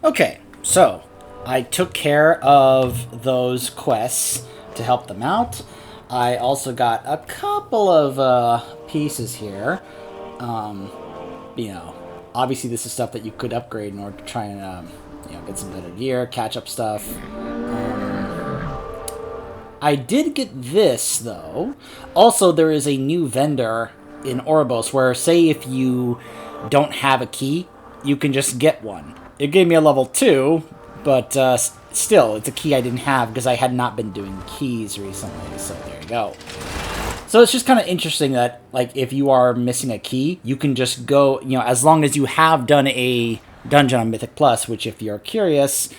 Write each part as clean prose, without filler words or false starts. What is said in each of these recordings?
Okay, so I took care of those quests to help them out. I also got a couple of pieces here. Um, you know, Obviously this is stuff that you could upgrade in order to try and get some better gear, catch up stuff. I did get this though. Also, there is a new vendor in Orbos where, say, if you don't have a key, you can just get one. It gave me a level 2, but still, it's a key I didn't have because I had not been doing keys recently. So there you go. So it's just kind of interesting that, like, if you are missing a key, you can just go, as long as you have done a dungeon on Mythic Plus, which, if you're curious,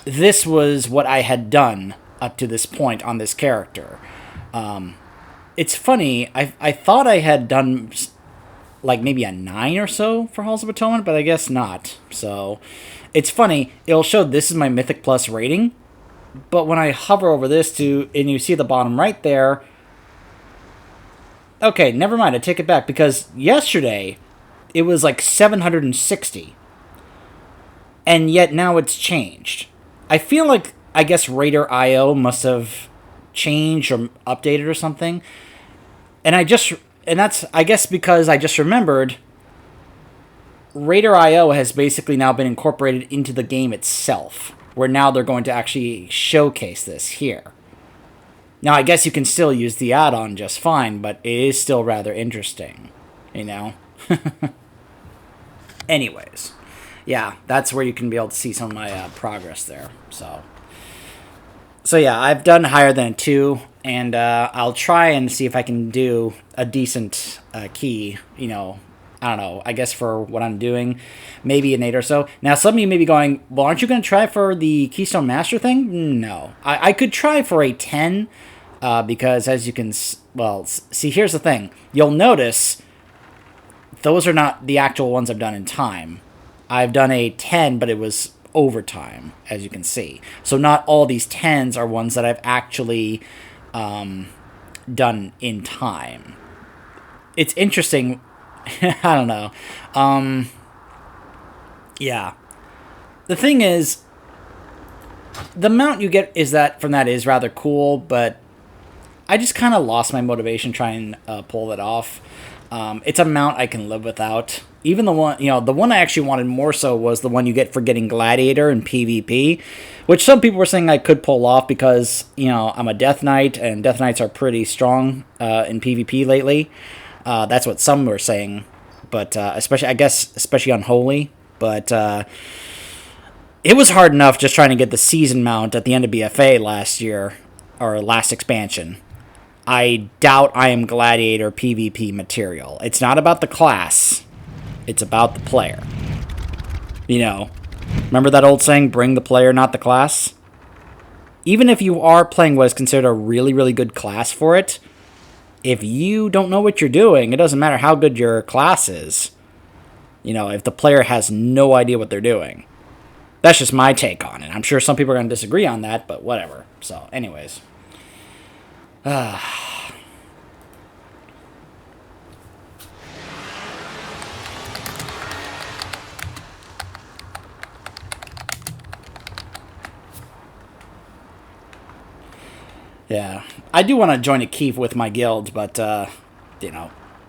this was what I had done up to this point on this character. It's funny, I thought I had done, like, maybe a 9 or so for Halls of Atonement, but I guess not. So, it's funny, it'll show this is my Mythic Plus rating, but when I hover over this and you see at the bottom right there, okay, never mind, I take it back, because yesterday, it was like 760, and yet now it's changed. I feel like, I guess Raider IO must have changed or updated or something, and that's, I guess, because I just remembered Raider IO has basically now been incorporated into the game itself, where now they're going to actually showcase this here. Now, I guess you can still use the add-on just fine, but it is still rather interesting, Anyways, yeah, that's where you can be able to see some of my progress there. So yeah, I've done higher than a 2, and I'll try and see if I can do a decent key, I don't know, I guess for what I'm doing, maybe an 8 or so. Now, some of you may be going, well, aren't you going to try for the Keystone Master thing? No. I could try for a 10, because as you can, see, here's the thing. You'll notice those are not the actual ones I've done in time. I've done a 10, but it was overtime, as you can see. So not all these 10s are ones that I've actually done in time. It's interesting. I don't know. Yeah. The thing is, the mount you get from that is rather cool, but I just kind of lost my motivation trying to pull it off. It's a mount I can live without. Even the one I actually wanted more so was the one you get for getting Gladiator in PvP, which some people were saying I could pull off because, I'm a Death Knight, and Death Knights are pretty strong in PvP lately. That's what some were saying, but especially Unholy. But it was hard enough just trying to get the season mount at the end of BFA last year, or last expansion. I doubt I am Gladiator PvP material. It's not about the class. It's about the player. Remember that old saying, bring the player, not the class? Even if you are playing what is considered a really, really good class for it, if you don't know what you're doing, it doesn't matter how good your class is. If the player has no idea what they're doing. That's just my take on it. I'm sure some people are going to disagree on that, but whatever. So, anyways. Yeah. I do want to join a keep with my guild, but,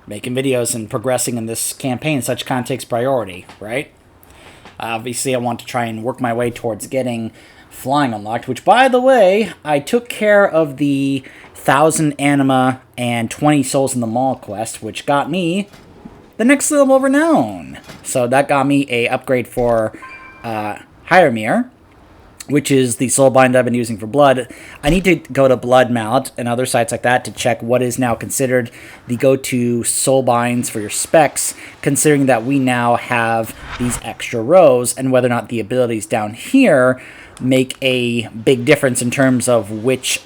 making videos and progressing in this campaign such kind of takes priority, right? Obviously, I want to try and work my way towards getting flying unlocked, which, by the way, I took care of the 1,000 anima and 20 souls in the mall quest, which got me the next level of renown. So that got me a upgrade for Hyremir, which is the soulbind I've been using for blood. I need to go to Blood Mallet and other sites like that to check what is now considered the go-to soulbinds for your specs, considering that we now have these extra rows, and whether or not the abilities down here make a big difference in terms of which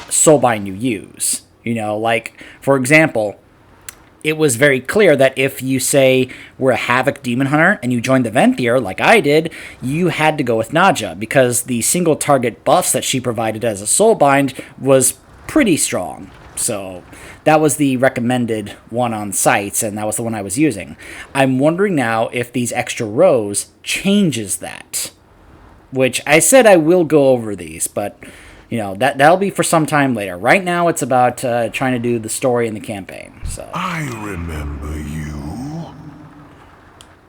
soulbind you use. Like, for example, it was very clear that if you say we're a Havoc Demon Hunter and you joined the Venthyr, like I did, you had to go with Nadja, because the single target buffs that she provided as a soulbind was pretty strong. So that was the recommended one on sites, and that was the one I was using. I'm wondering now if these extra rows changes that. Which I said I will go over these, but that'll be for some time later. Right now, it's about trying to do the story and the campaign. So I remember you.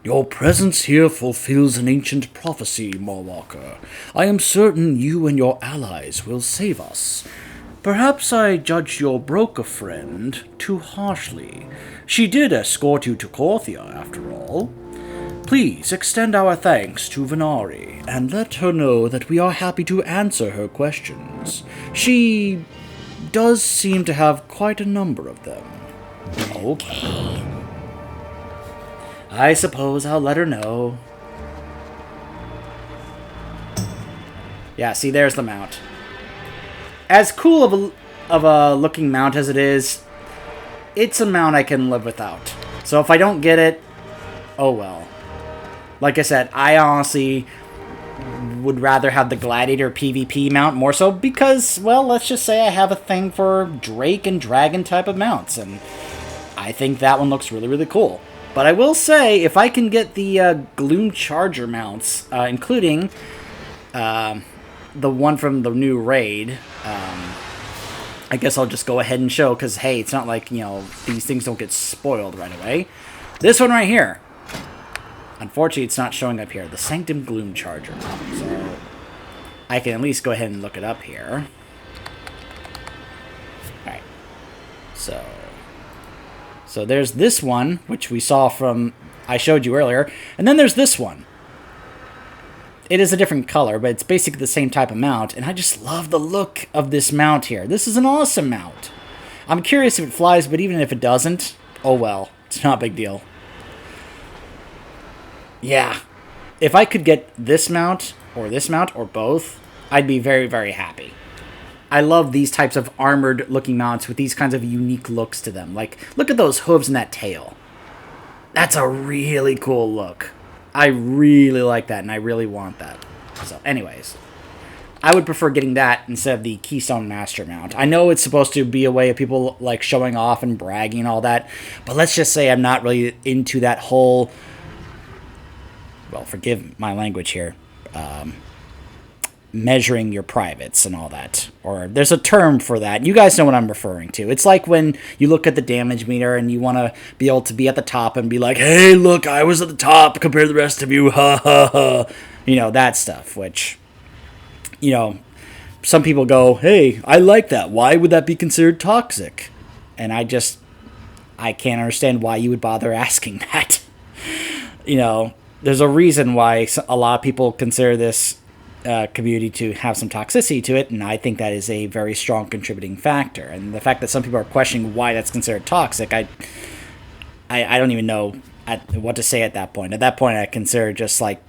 Your presence here fulfills an ancient prophecy, Mawwalker. I am certain you and your allies will save us. Perhaps I judged your broker friend too harshly. She did escort you to Korthia, after all. Please extend our thanks to Venari, and let her know that we are happy to answer her questions. She does seem to have quite a number of them. okay. I suppose I'll let her know. Yeah, see, there's the mount. As cool of a looking mount as it is, it's a mount I can live without. So if I don't get it, oh well. Like I said, I honestly would rather have the Gladiator PvP mount more so because, well, let's just say I have a thing for Drake and Dragon type of mounts, and I think that one looks really, really cool. But I will say, if I can get the Gloom Charger mounts, including the one from the new raid, I guess I'll just go ahead and show, because, hey, it's not like, these things don't get spoiled right away. This one right here. Unfortunately, it's not showing up here. The Sanctum Gloom Charger. So I can at least go ahead and look it up here. Alright. So there's this one, which we saw from... I showed you earlier. And then there's this one. It is a different color, but it's basically the same type of mount. And I just love the look of this mount here. This is an awesome mount. I'm curious if it flies, but even if it doesn't, oh well. It's not a big deal. Yeah, if I could get this mount, or both, I'd be very, very happy. I love these types of armored-looking mounts with these kinds of unique looks to them. Like, look at those hooves and that tail. That's a really cool look. I really like that, and I really want that. So, anyways, I would prefer getting that instead of the Keystone Master mount. I know it's supposed to be a way of people, like, showing off and bragging and all that, but let's just say I'm not really into that whole... well, forgive my language here, measuring your privates and all that. Or there's a term for that. You guys know what I'm referring to. It's like when you look at the damage meter and you want to be able to be at the top and be like, hey, look, I was at the top compared to the rest of you, ha, ha, ha. That stuff, which, some people go, hey, I like that. Why would that be considered toxic? And I can't understand why you would bother asking that. There's a reason why a lot of people consider this community to have some toxicity to it, and I think that is a very strong contributing factor. And the fact that some people are questioning why that's considered toxic, I don't even know what to say at that point. At that point, I consider just like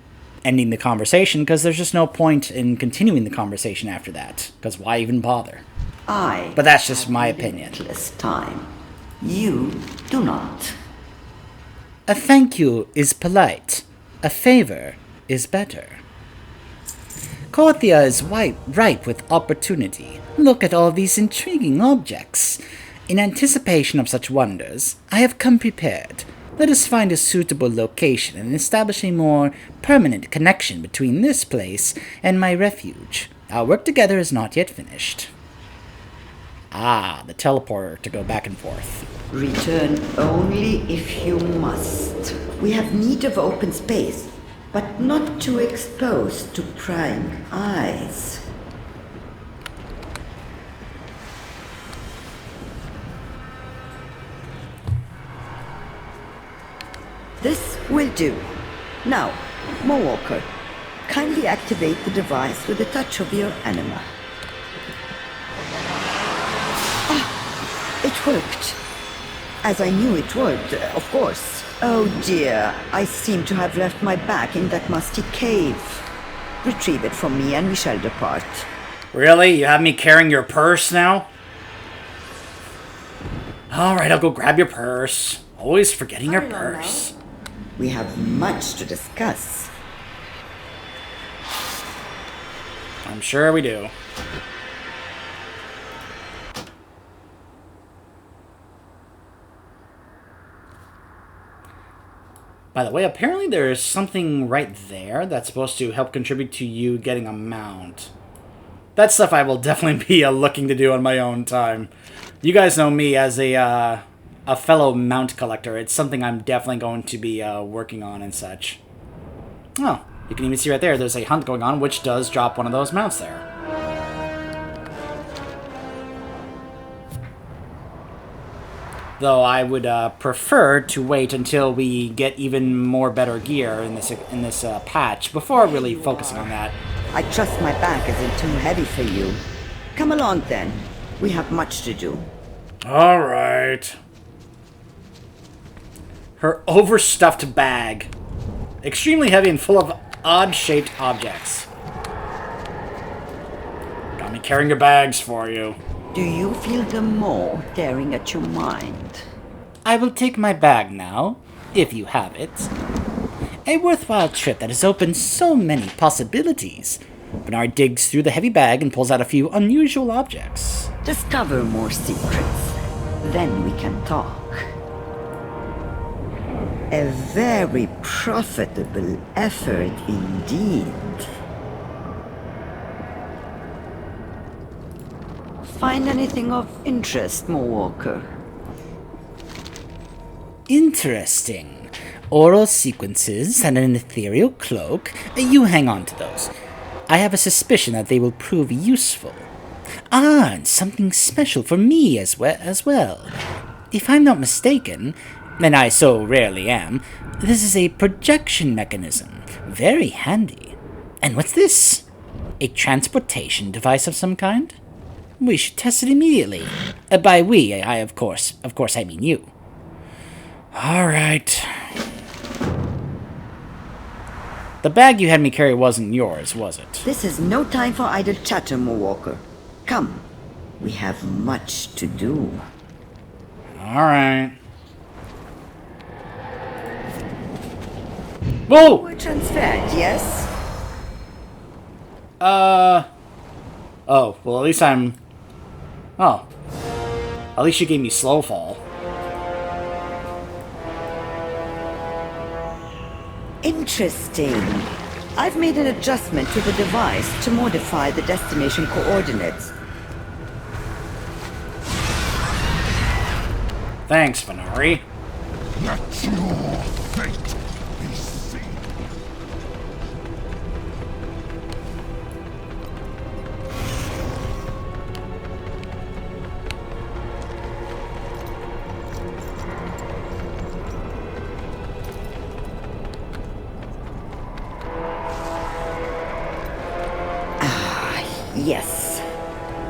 ending the conversation, because there's just no point in continuing the conversation after that. Because why even bother? But that's just my opinion. Time. You do not. A thank you is polite. A favor is better. Korthia is ripe with opportunity. Look at all these intriguing objects. In anticipation of such wonders, I have come prepared. Let us find a suitable location and establish a more permanent connection between this place and my refuge. Our work together is not yet finished. Ah, the teleporter to go back and forth. Return only if you must. We have need of open space, but not too exposed to prying eyes. This will do. Now, Mawwalker, kindly activate the device with a touch of your anima. Ah, it worked. As I knew it would, of course. Oh dear, I seem to have left my bag in that musty cave. Retrieve it from me and we shall depart. Really? You have me carrying your purse now? Alright, I'll go grab your purse. Always forgetting your purse. We have much to discuss. I'm sure we do. By the way, apparently there is something right there that's supposed to help contribute to you getting a mount. That's stuff I will definitely be looking to do on my own time. You guys know me as a fellow mount collector. It's something I'm definitely going to be working on and such. Oh, you can even see right there, there's a hunt going on, which does drop one of those mounts there. Though I would prefer to wait until we get even more better gear in this patch before really focusing on that. I trust my back isn't too heavy for you. Come along then. We have much to do. All right. Her overstuffed bag. Extremely heavy and full of odd-shaped objects. Got me carrying your bags for you. Do you feel the maw tearing at your mind? I will take my bag now, if you have it. A worthwhile trip that has opened so many possibilities. Bernard digs through the heavy bag and pulls out a few unusual objects. Discover more secrets. Then we can talk. A very profitable effort indeed. Find anything of interest, Walker? Interesting. Oral sequences and an ethereal cloak. You hang on to those. I have a suspicion that they will prove useful. Ah, and something special for me as well. If I'm not mistaken, and I so rarely am, this is a projection mechanism. Very handy. And what's this? A transportation device of some kind? We should test it immediately. By we, I of course I mean you. All right. The bag you had me carry wasn't yours, was it? This is no time for idle chatter, Walker. Come, we have much to do. All right. Whoa! We're transferred, yes? Oh, well, at least I'm... Oh. At least you gave me slow fall. Interesting. I've made an adjustment to the device to modify the destination coordinates. Thanks, Venari. Let your fate be seen. Yes.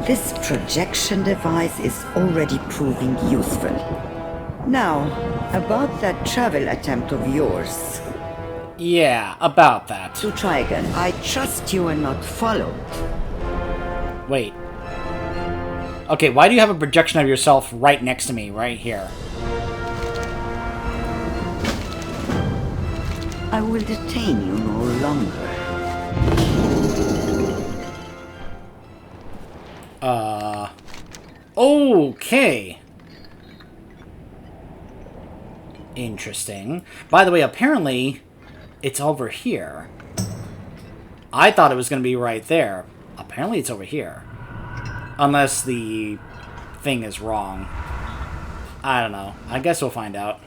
This projection device is already proving useful. Now, about that travel attempt of yours. Yeah, about that. To try again. I trust you are not followed. Wait. Okay, why do you have a projection of yourself right next to me, right here? I will detain you no longer. Okay. Interesting. By the way, apparently, it's over here. I thought it was going to be right there. Apparently, it's over here. Unless the thing is wrong. I don't know. I guess we'll find out.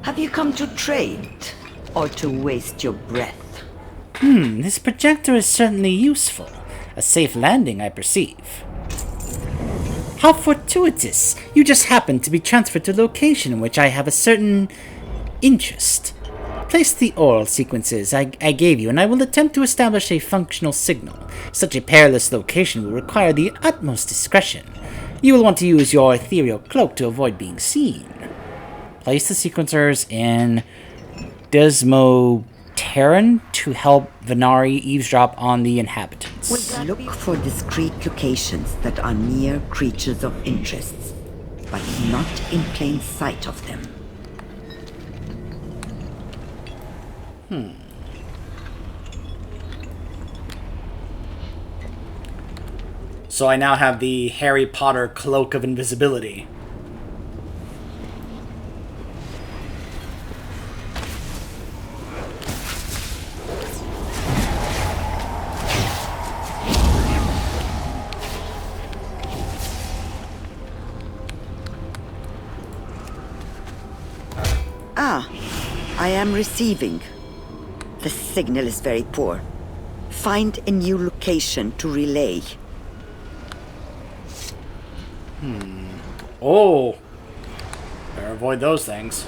Have you come to trade? Or to waste your breath? This projector is certainly useful. A safe landing, I perceive. How fortuitous! You just happened to be transferred to a location in which I have a certain interest. Place the oral sequences I gave you, and I will attempt to establish a functional signal. Such a perilous location will require the utmost discretion. You will want to use your ethereal cloak to avoid being seen. Place the sequencers in Desmoterran to help Venari eavesdrop on the inhabitants. Look for discrete locations that are near creatures of interest, but not in plain sight of them. So I now have the Harry Potter Cloak of Invisibility. Ah, I am receiving. The signal is very poor. Find a new location to relay. Oh. Better avoid those things.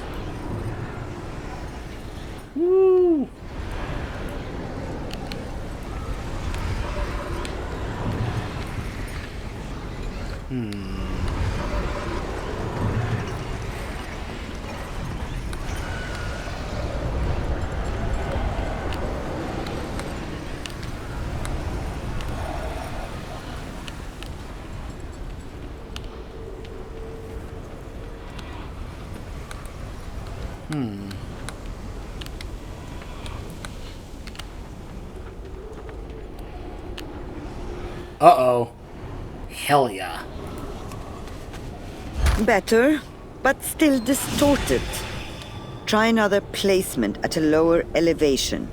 Woo. Uh-oh. Hell yeah. Better, but still distorted. Try another placement at a lower elevation.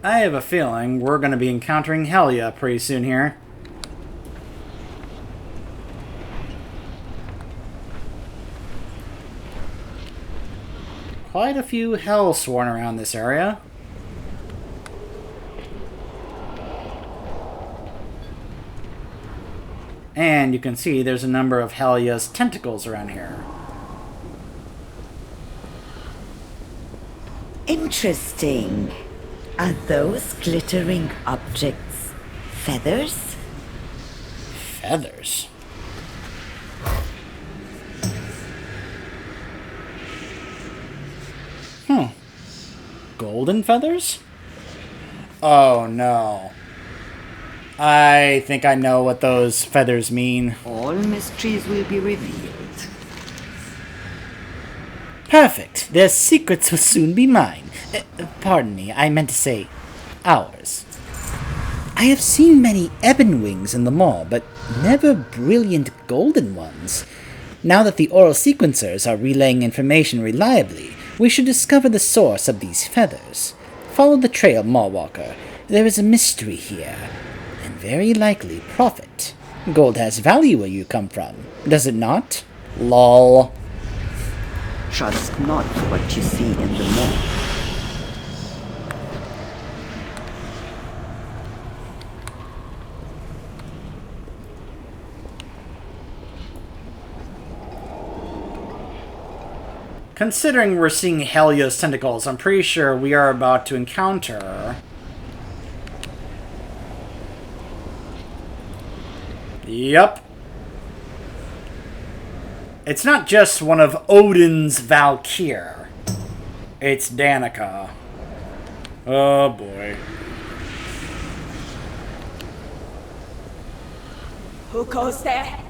I have a feeling we're going to be encountering hell yeah pretty soon here. Quite a few hell sworn around this area. And you can see there's a number of Helya's tentacles around here. Interesting. Are those glittering objects feathers? Feathers? Golden feathers? Oh no. I think I know what those feathers mean. All mysteries will be revealed. Perfect. Their secrets will soon be mine. Pardon me, I meant to say ours. I have seen many ebon wings in the mall, but never brilliant golden ones. Now that the oral sequencers are relaying information reliably, we should discover the source of these feathers. Follow the trail, Mallwalker. There is a mystery here, and very likely profit. Gold has value where you come from, does it not? Lol. Trust not what you see in the mall. Considering we're seeing Helya's tentacles, I'm pretty sure we are about to encounter... Yep. It's not just one of Odin's Valkyr. It's Danica. Oh boy. Who goes there?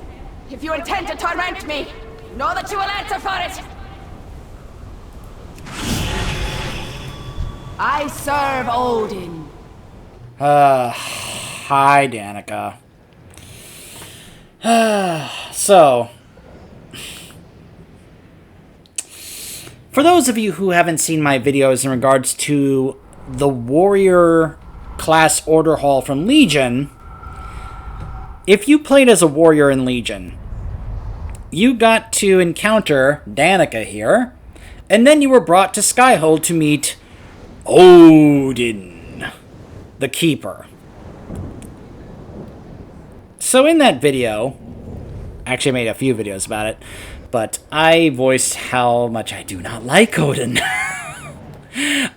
If you intend to torment me, know that you will answer for it! I serve Odin. Hi, Danica. So, for those of you who haven't seen my videos in regards to the warrior class order hall from Legion, if you played as a warrior in Legion, you got to encounter Danica here, and then you were brought to Skyhold to meet Odin, the Keeper. So in that video, actually I made a few videos about it, but I voiced how much I do not like Odin.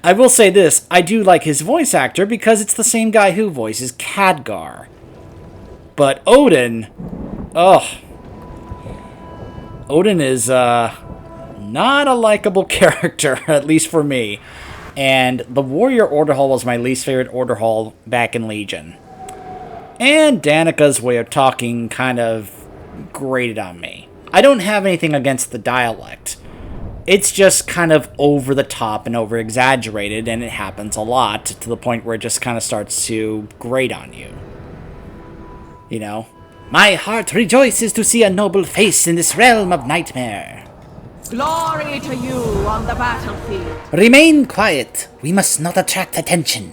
I will say this, I do like his voice actor because it's the same guy who voices Khadgar. But Odin, Odin is not a likable character, at least for me. And the Warrior Order Hall was my least favorite Order Hall back in Legion. And Danica's way of talking kind of grated on me. I don't have anything against the dialect. It's just kind of over the top and over exaggerated, and it happens a lot to the point where it just kind of starts to grate on you. You know? My heart rejoices to see a noble face in this realm of nightmare. Glory to you on the battlefield. Remain quiet. We must not attract attention.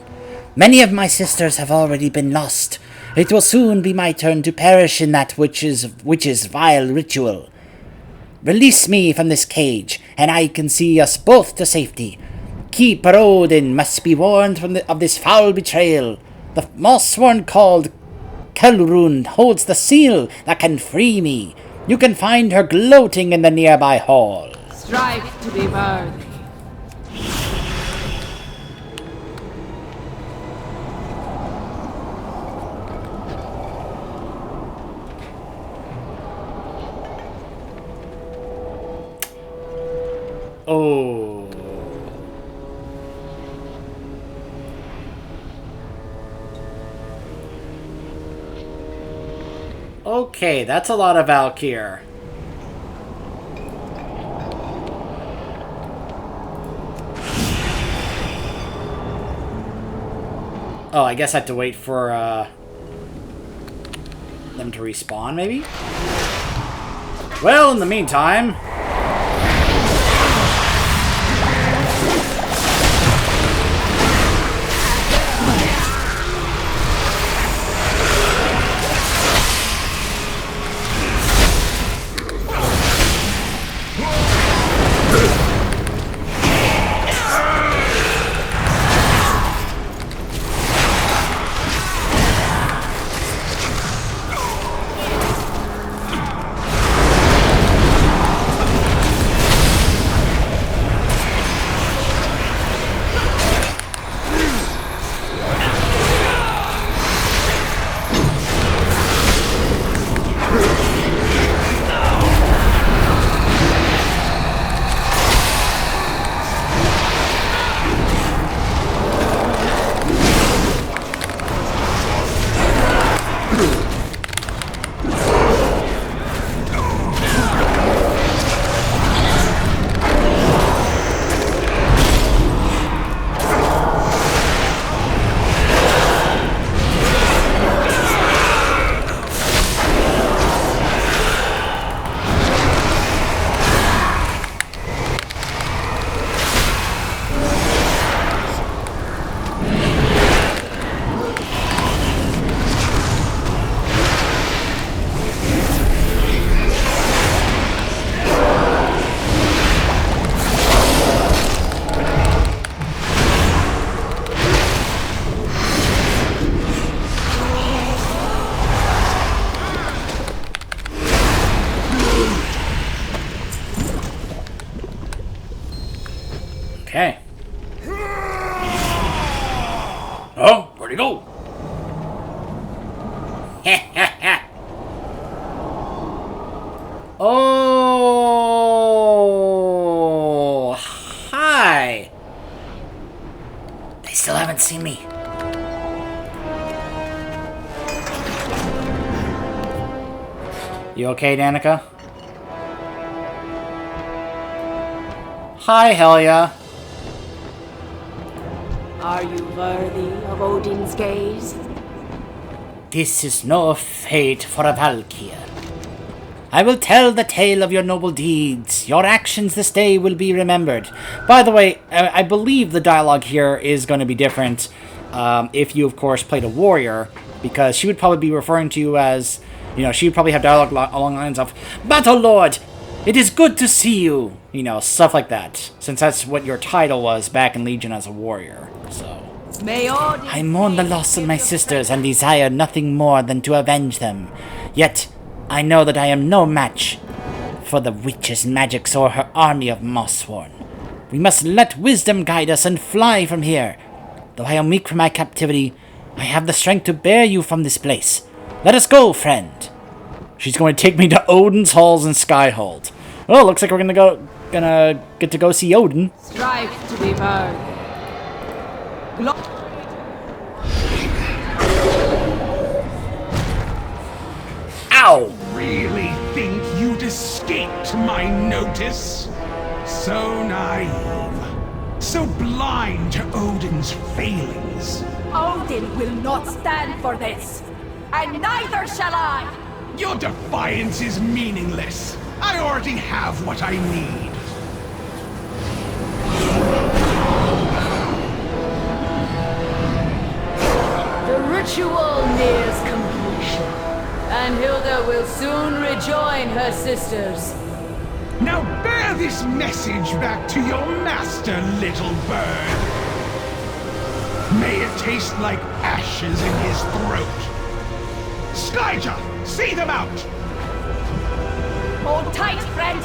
Many of my sisters have already been lost. It will soon be my turn to perish in that witch's vile ritual. Release me from this cage, and I can see us both to safety. Keeper Odin must be warned of this foul betrayal. The Mossworn called Kelrun holds the seal that can free me. You can find her gloating in the nearby hall. Strive to be worthy. Oh. Okay, that's a lot of Valkyr. Oh, I guess I have to wait for them to respawn, maybe? Well, in the meantime... Okay. Oh, where'd he go? Oh, hi. They still haven't seen me. You okay, Danica? Hi, Helia. Are you worthy of Odin's gaze? This is no fate for a Valkyr. I will tell the tale of your noble deeds. Your actions this day will be remembered. By the way, I believe the dialogue here is going to be different if you, of course, played a warrior, because she would probably be referring to you as, you know, she would probably have dialogue along the lines of, Battle Lord, it is good to see you. You know, stuff like that, since that's what your title was back in Legion as a warrior, so... May Odin I mourn the loss of my sisters and desire nothing more than to avenge them. Yet, I know that I am no match for the witch's magics or her army of Mossworn. We must let wisdom guide us and fly from here. Though I am weak from my captivity, I have the strength to bear you from this place. Let us go, friend. She's going to take me to Odin's halls in Skyhold. Oh, looks like we're gonna get to go see Odin. strive to be worthy. Ow! Really think you'd escaped my notice? So naive. So blind to Odin's failings. Odin will not stand for this, and neither shall I. Your defiance is meaningless. I already have what I need. The ritual nears completion. will soon rejoin her sisters. Now bear this message back to your master, little bird. May it taste like ashes in his throat. Skyja, see them out! Hold tight, friend!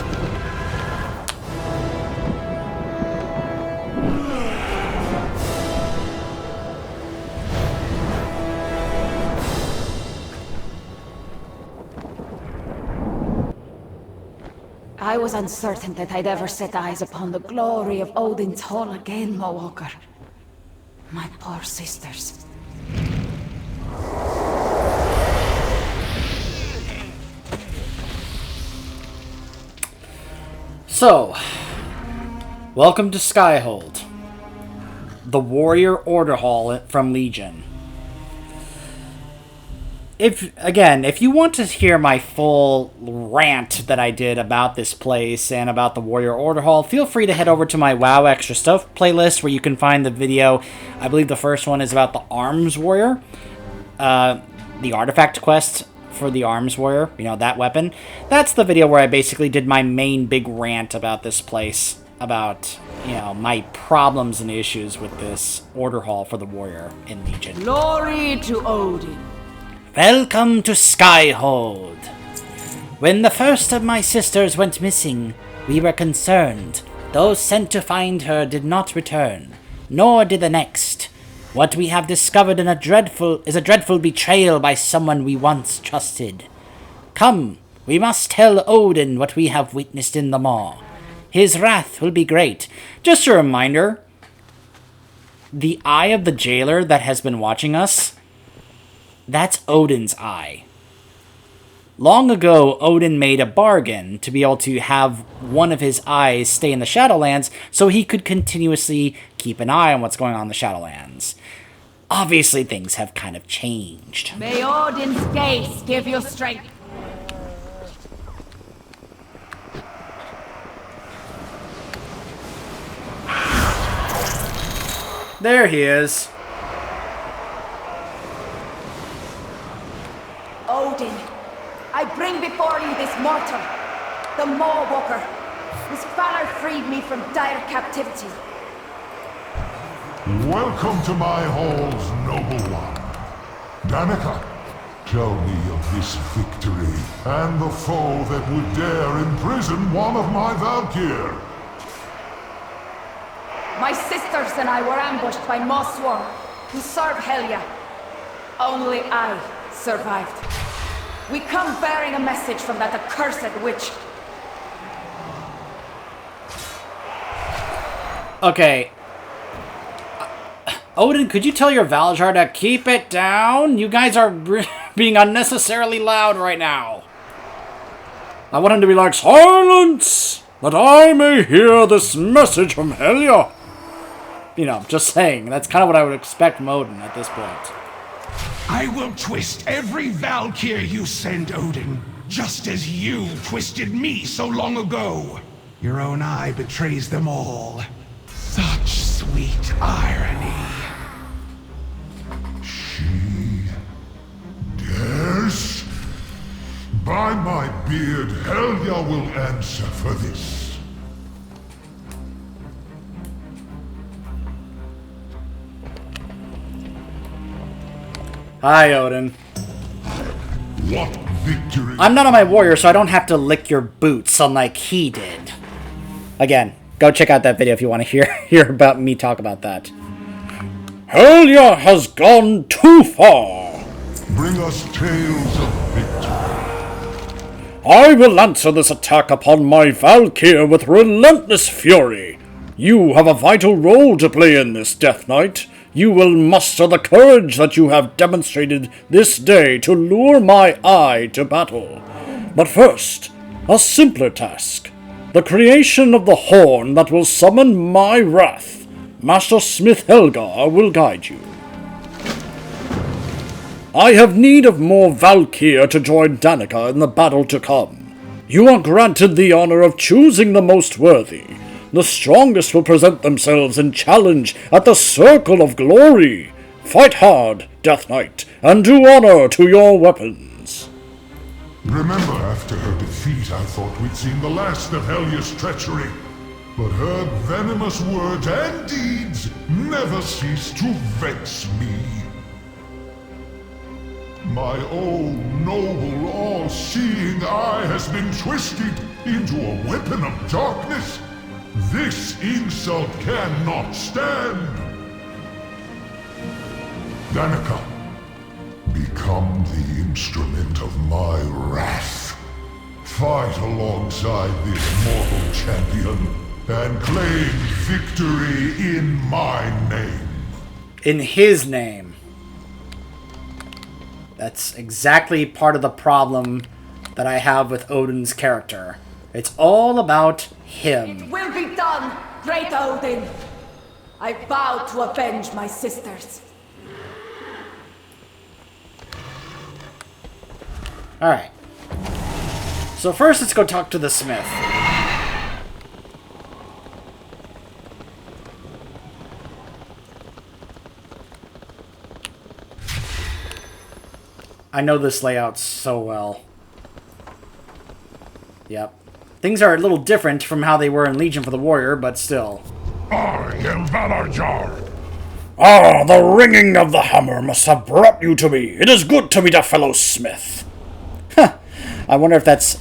I was uncertain that I'd ever set eyes upon the glory of Odin's Hall again, Mawalker. My poor sisters. So, welcome to Skyhold, the Warrior Order Hall from Legion. If you want to hear my full rant that I did about this place and about the Warrior Order Hall, feel free to head over to my WoW Extra Stuff playlist where you can find the video. I believe the first one is about the Arms Warrior, the artifact quest for the Arms Warrior, you know, that weapon. That's the video where I basically did my main big rant about this place, about, you know, my problems and issues with this Order Hall for the Warrior in Legion. Glory to Odin. Welcome to Skyhold. When the first of my sisters went missing, we were concerned. Those sent to find her did not return, nor did the next. What we have discovered is a dreadful betrayal by someone we once trusted. Come, we must tell Odin what we have witnessed in the maw. His wrath will be great. Just a reminder, the eye of the jailer that has been watching us, that's Odin's eye. Long ago, Odin made a bargain to be able to have one of his eyes stay in the Shadowlands so he could continuously keep an eye on what's going on in the Shadowlands. Obviously, things have kind of changed. May Odin's gaze give you strength. There he is. Odin, I bring before you this mortal, the Mawwalker, whose valor freed me from dire captivity. Welcome to my halls, noble one. Danica, tell me of this victory, and the foe that would dare imprison one of my Valkyr. My sisters and I were ambushed by Mossworm, who serve Helya. Only I survived. We come bearing a message from that accursed witch. Okay. Odin, could you tell your Valjar to keep it down? You guys are being unnecessarily loud right now. I want him to be like, silence! That I may hear this message from Helya. You know, just saying. That's kind of what I would expect from Odin at this point. I will twist every Valkyr you send, Odin, just as you twisted me so long ago. Your own eye betrays them all. Such sweet irony. She dares? By my beard, Helya will answer for this. Hi, Odin. What victory? I'm not on my warrior, so I don't have to lick your boots, unlike he did. Again, go check out that video if you want to hear about me talk about that. Helya has gone too far. Bring us tales of victory. I will answer this attack upon my Valkyr with relentless fury. You have a vital role to play in this, Death Knight. You will muster the courage that you have demonstrated this day to lure my eye to battle. But first, a simpler task. The creation of the horn that will summon my wrath. Master Smith Helgar will guide you. I have need of more Valkyr to join Danica in the battle to come. You are granted the honor of choosing the most worthy. The strongest will present themselves in challenge at the Circle of Glory. Fight hard, Death Knight, and do honor to your weapons. Remember, after her defeat, I thought we'd seen the last of Helya's treachery. But her venomous words and deeds never cease to vex me. My own noble, all-seeing eye has been twisted into a weapon of darkness. This insult cannot stand. Danica, become the instrument of my wrath. Fight alongside this mortal champion and claim victory in my name. In his name. That's exactly part of the problem that I have with Odin's character. It's all about him. It will be done, great Odin. I vow to avenge my sisters. Alright. So first, let's go talk to the smith. I know this layout so well. Yep. Things are a little different from how they were in Legion for the Warrior, but still. I am Valarjar. Ah, the ringing of the hammer must have brought you to me. It is good to meet a fellow smith. Huh. I wonder if that's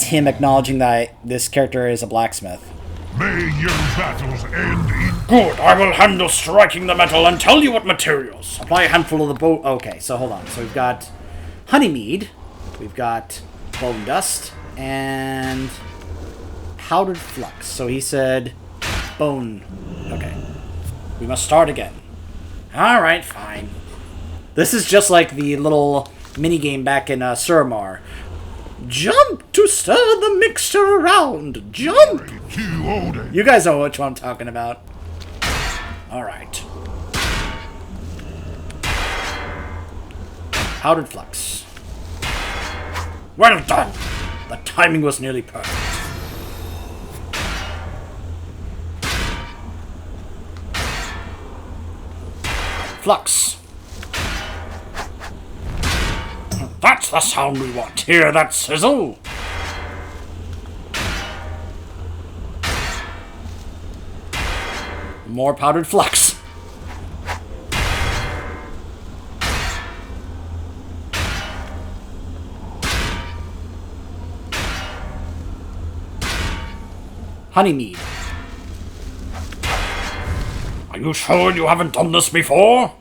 him acknowledging that this character is a blacksmith. May your battles end in... Good, I will handle striking the metal and tell you what materials. Apply a handful of the bow. Okay, so hold on. So we've got honeymead, we've got bone dust, and powdered flux. So he said bone. Okay. We must start again. Alright, fine. This is just like the little minigame back in Suramar. Jump to stir the mixture around. Jump! You guys know which one I'm talking about. Alright. Powdered flux. Well done. The timing was nearly perfect. Flux. That's the sound we want. Hear that sizzle? More powdered flux. Honeymead. Are you sure you haven't done this before?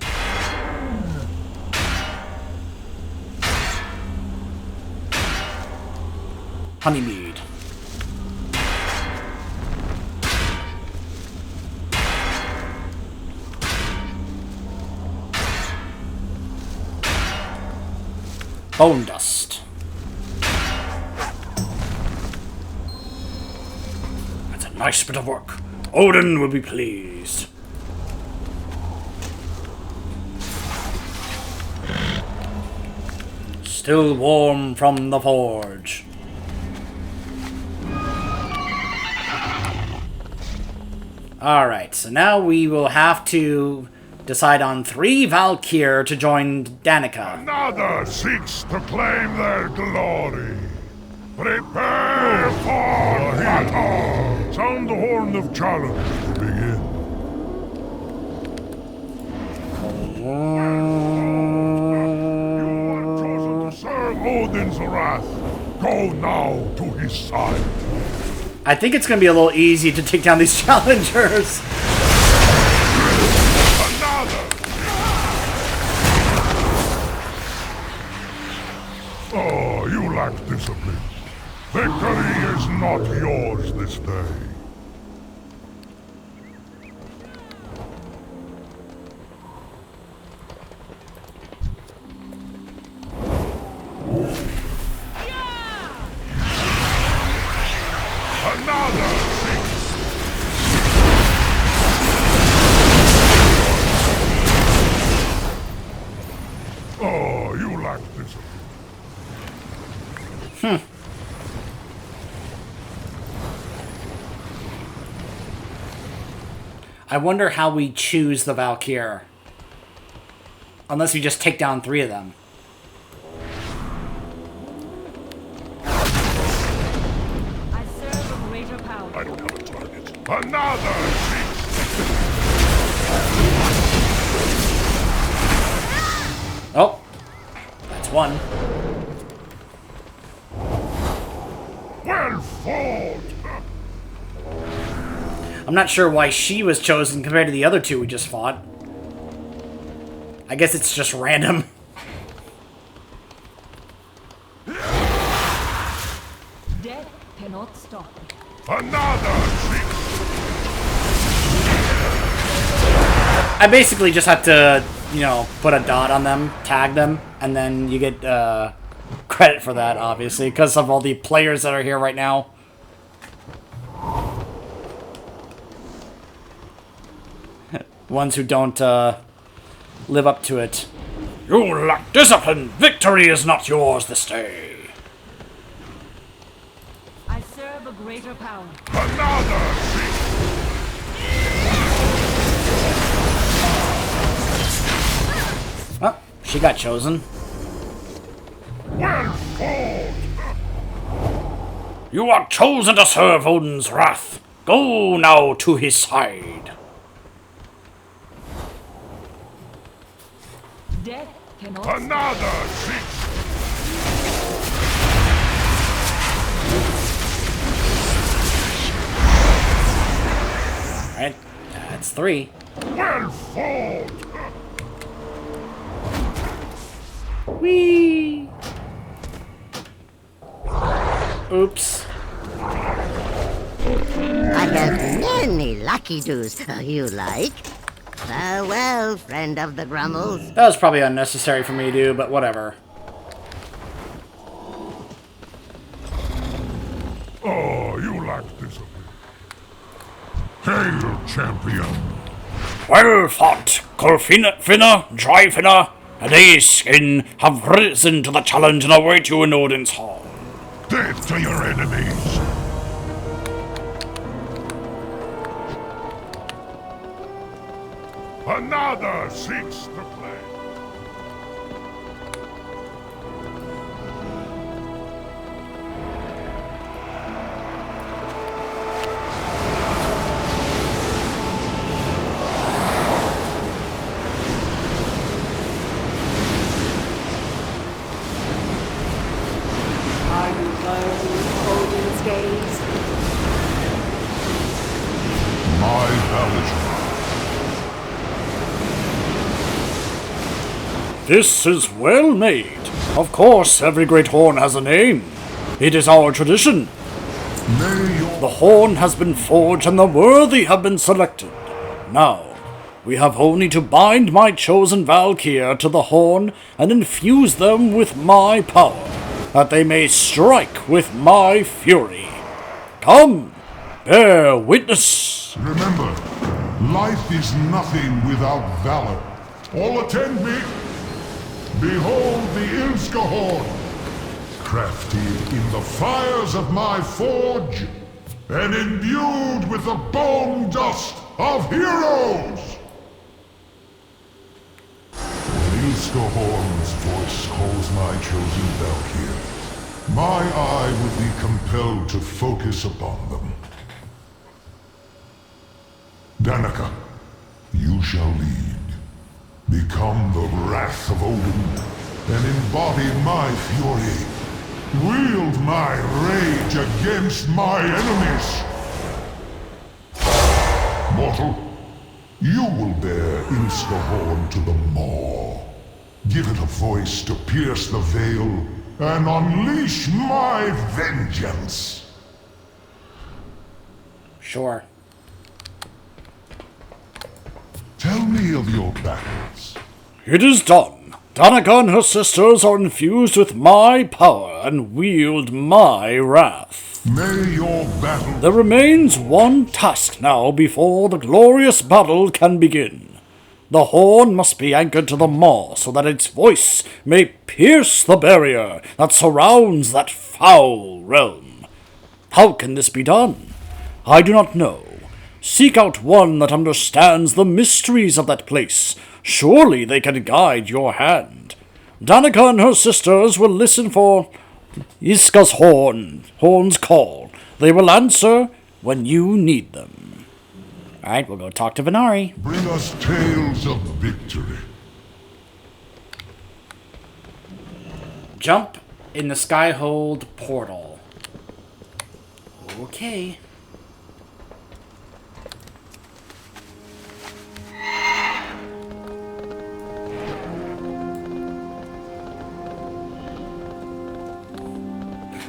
Honeymead. Bone dust. That's a nice bit of work. Odin will be pleased. Still warm from the forge. Alright, so now we will have to decide on 3 Valkyr to join Danica. Another seeks to claim their glory. Prepare for battle! Sound the horn of challenge to begin. You are chosen to serve Odin's wrath. Go now to his side. I think it's going to be a little easy to take down these challengers. Another! Oh, you lack discipline. Victory is not yours this day. Another six! Oh, you lack discipline. I wonder how we choose the Valkyr. Unless we just take down 3 of them. Another! Oh, that's one. Well fought! I'm not sure why she was chosen compared to the other two we just fought. I guess it's just random. Death cannot stop. Another! I basically just have to, you know, put a dot on them, tag them, and then you get credit for that, obviously, because of all the players that are here right now. Ones who don't live up to it. You lack discipline! Victory is not yours this day! I serve a greater power. Another! Oh, she got chosen. Well fought! You are chosen to serve Odin's wrath. Go now to his side. Death cannot Another! Alright, that's 3. Well fought! Whee! Oops. I have many lucky doos you like. Farewell, friend of the Grummels. That was probably unnecessary for me to do, but whatever. Oh, you lack discipline. Hail, champion! Well fought, Corfina, Dryfinna, and Aeskin have risen to the challenge and await you in Odin's hall. Death to your enemies! Another seeks the play. Are you burning Odin's gaze? My Valor. This is well made. Of course, every great horn has a name. It is our tradition. May your The horn has been forged and the worthy have been selected. Now, we have only to bind my chosen Valkyr to the horn and infuse them with my power, that they may strike with my fury. Come, bear witness. remember, life is nothing without valor. All attend me. Behold the Ilska horn, crafted in the fires of my forge, and imbued with the bone dust of heroes! When Ilska horn's voice calls my chosen Valkyr, my eye will be compelled to focus upon them. Danica, you shall lead. Become the wrath of Odin, and embody my fury. Wield my rage against my enemies. Mortal, you will bear Ilska horn to the maw. Give it a voice to pierce the veil, and unleash my vengeance. Sure. Tell me of your battles. It is done. Danica and her sisters are infused with my power and wield my wrath. May your battle... There remains one task now before the glorious battle can begin. The horn must be anchored to the maw so that its voice may pierce the barrier that surrounds that foul realm. How can this be done? I do not know. Seek out one that understands the mysteries of that place. Surely they can guide your hand. Danica and her sisters will listen for Iska's horn's call. They will answer when you need them. Alright, we'll go talk to Venari. Bring us tales of victory. Jump in the Skyhold portal. Okay.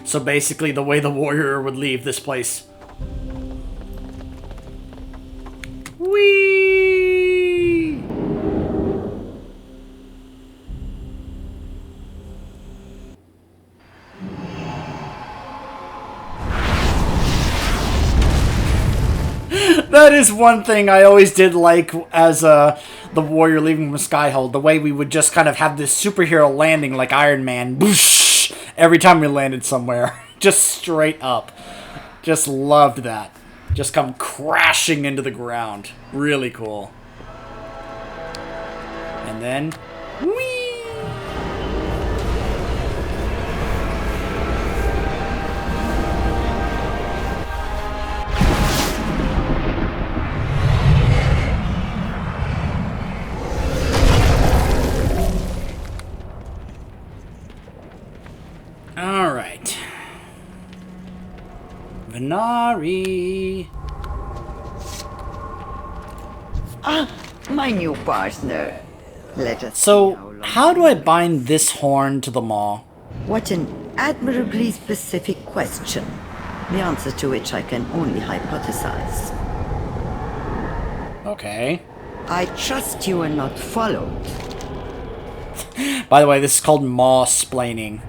So basically the way the warrior would leave this place. Whee! That is one thing I always did like as the warrior leaving from Skyhold. The way we would just kind of have this superhero landing like Iron Man. Boosh! Every time we landed somewhere. Just straight up. Just loved that. Just come crashing into the ground. Really cool. And then... whee! Alright. Venari. Ah, my new partner. Let us see So, long how do I bind this horn to the maw? What an admirably specific question. The answer to which I can only hypothesize. Okay. I trust you are not followed. By the way, this is called maw-splaining.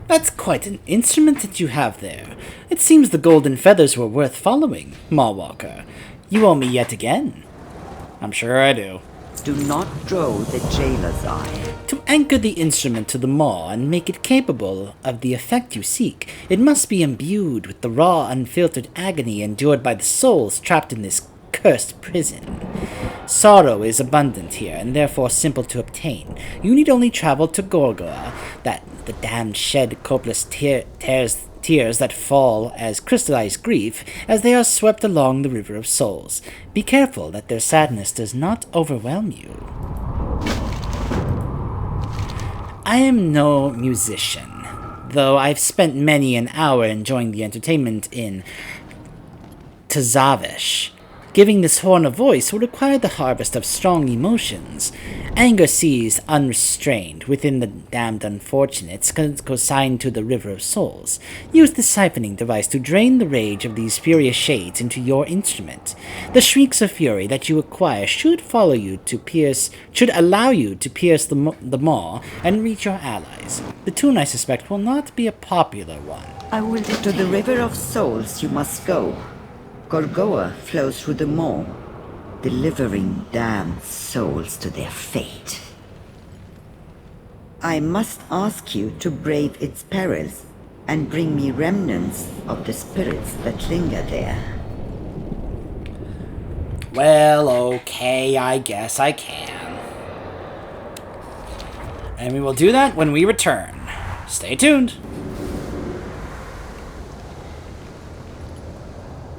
That's quite an instrument that you have there. It seems the golden feathers were worth following, Mawwalker. You owe me yet again. I'm sure I do. Do not draw the jailer's eye. To anchor the instrument to the maw and make it capable of the effect you seek, it must be imbued with the raw, unfiltered agony endured by the souls trapped in this cursed prison. Sorrow is abundant here, and therefore simple to obtain. You need only travel to Gorgoa, that the damned shed copious tears that fall as crystallized grief as they are swept along the river of souls. Be careful that their sadness does not overwhelm you. I am no musician, though I've spent many an hour enjoying the entertainment in Tazavish. Giving this horn a voice will require the harvest of strong emotions. Anger seized unrestrained within the damned unfortunates consigned to the River of Souls. Use the siphoning device to drain the rage of these furious shades into your instrument. The shrieks of fury that you acquire should allow you to pierce the maw and reach your allies. The tune, I suspect, will not be a popular one. I will to the River of Souls you must go. Gorgoa flows through the maw, delivering damned souls to their fate. I must ask you to brave its perils and bring me remnants of the spirits that linger there. Well, okay, I guess I can. And we will do that when we return. Stay tuned.